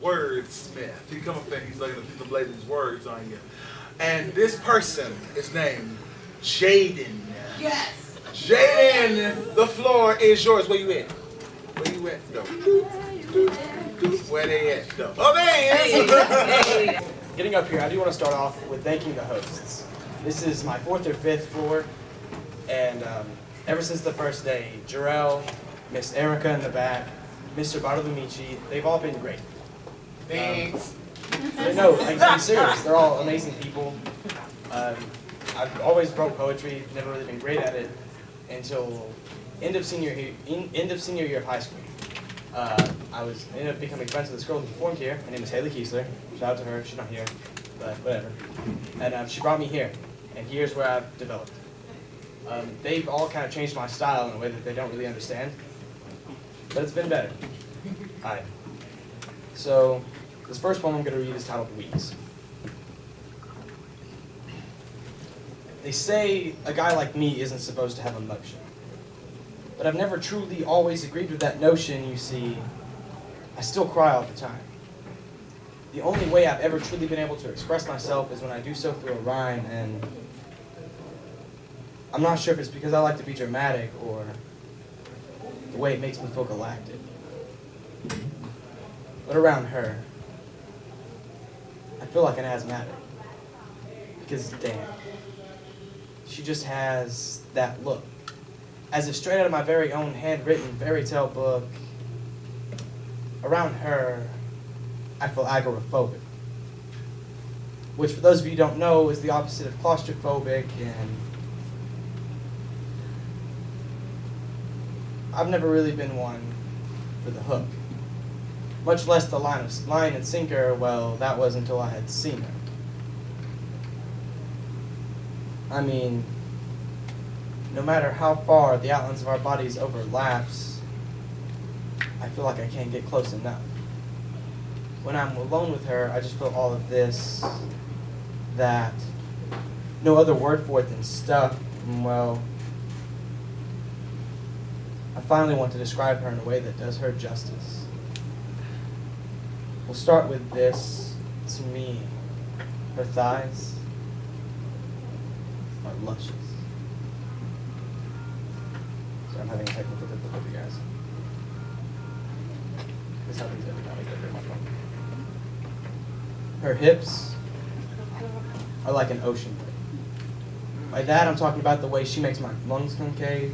wordsmith. He come up there, he's looking to lay these words on you. And this person is named Jaiden. Yes. Jaiden, the floor is yours. Where you at? Where you at? No. Where they at? No. Oh, there he is. Getting up here, I do want to start off with thanking the hosts. This is my 4th or 5th floor, and ever since the first day, Jarrell, Miss Erica in the back, Mr. Bartolumici, they've all been great. Thanks. No, I'm serious. They're all amazing people. I've always wrote poetry, never really been great at it until end of senior year of high school. I ended up becoming friends with this girl who performed here. Her name is Haley Kiesler. Shout out to her. She's not here, but whatever. And she brought me here, and here's where I've developed. They've all kind of changed my style in a way that they don't really understand, but it's been better. Alright. So, this first poem I'm going to read is titled Weeks. They say a guy like me isn't supposed to have emotion. But I've never truly always agreed with that notion, you see. I still cry all the time. The only way I've ever truly been able to express myself is when I do so through a rhyme, and I'm not sure if it's because I like to be dramatic or the way it makes me feel galactic. But around her, I feel like an asthmatic. Because damn, she just has that look. As if straight out of my very own handwritten fairy tale book. Around her, I feel agoraphobic. Which, for those of you who don't know, is the opposite of claustrophobic, and I've never really been one for the hook. Much less the line and sinker, well, that was until I had seen her. I mean, no matter how far the outlines of our bodies overlaps, I feel like I can't get close enough. When I'm alone with her, I just feel all of this, that, no other word for it than stuff, and well, I finally want to describe her in a way that does her justice. We'll start with this. To me, her thighs are luscious. So I'm having a technical difficulty, guys. This happens every time I get very much fun. Her hips are like an ocean wave. By that, I'm talking about the way she makes my lungs concave.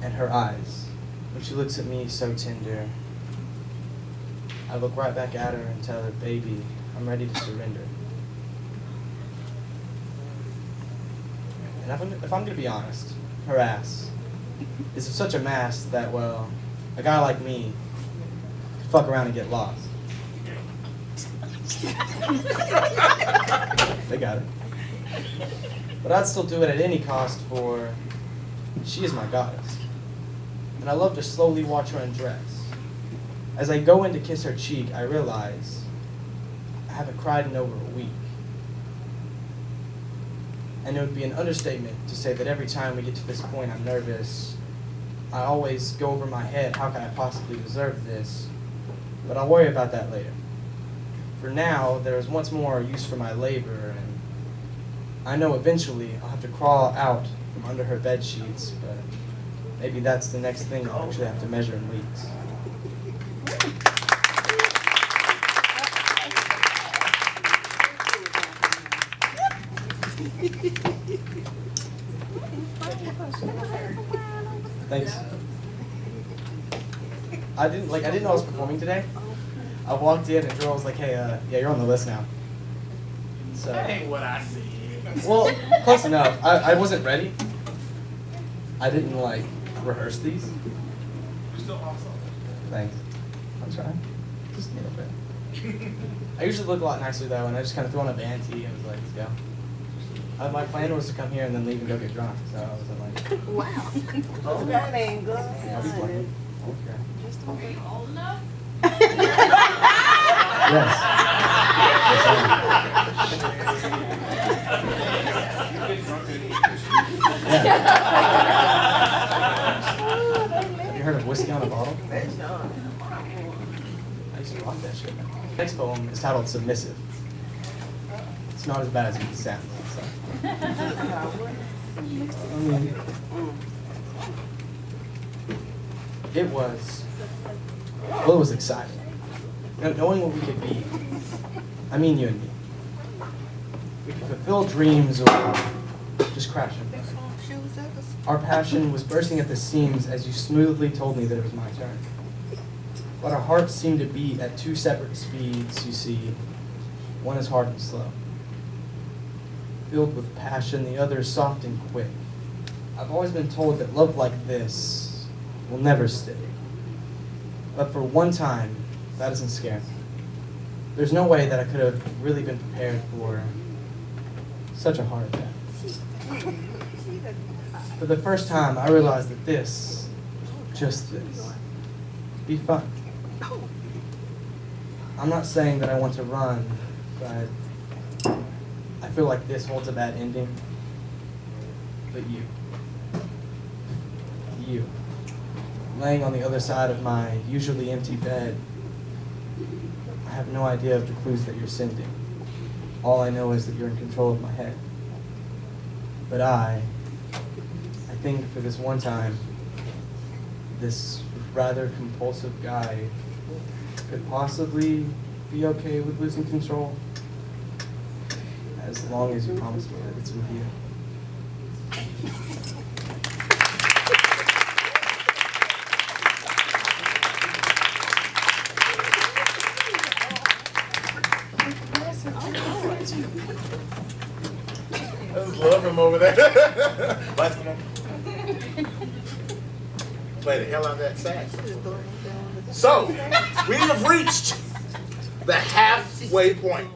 And her eyes, when she looks at me so tender, I look right back at her and tell her, baby, I'm ready to surrender. And if I'm going to be honest, her ass is of such a mass that, well, a guy like me could fuck around and get lost. They got it. But I'd still do it at any cost, for she is my goddess. And I love to slowly watch her undress. As I go in to kiss her cheek, I realize I haven't cried in over a week. And it would be an understatement to say that every time we get to this point, I'm nervous. I always go over my head, how can I possibly deserve this? But I'll worry about that later. For now, there is once more use for my labor, and I know eventually I'll have to crawl out from under her bed sheets, but maybe that's the next thing I'll actually have to measure in weeks. Thanks. I didn't know I was performing today. I walked in and Joel was like, "Hey, yeah, you're on the list now." So That ain't what I see. well, close enough. I wasn't ready. I didn't rehearse these. You're still awesome. Thanks. I'm trying. Just a little bit. I usually look a lot nicer though, and I just kind of threw on a band tee and was like, let's go. My plan was to come here and then leave and go get drunk, so I wasn't like, Wow. Oh, that ain't good. yeah, I'll be playing. Okay. Old enough? Yes. Yeah. Have you heard of whiskey on a bottle? That's not. used to rock that shit. Next poem is titled Submissive. It's not as bad as it sounds. So. I mean, it was exciting. Knowing what we could be. I mean you and me. We could fulfill dreams or just crash them. Our passion was bursting at the seams as you smoothly told me that it was my turn. But our hearts seemed to beat at two separate speeds, you see. One is hard and slow. Filled with passion, the other is soft and quick. I've always been told that love like this will never stick. But for one time, that doesn't scare me. There's no way that I could have really been prepared for such a heart attack. For the first time, I realized that this, just this, be fun. I'm not saying that I want to run, but I feel like this holds a bad ending. But you, laying on the other side of my usually empty bed, I have no idea of the clues that you're sending. All I know is that you're in control of my head. But I think for this one time, this rather compulsive guy could possibly be okay with losing control, as long as you promise me that it's with you. I just love him over there. Lights, come on. Play the hell out of that sax. So, we have reached the halfway point.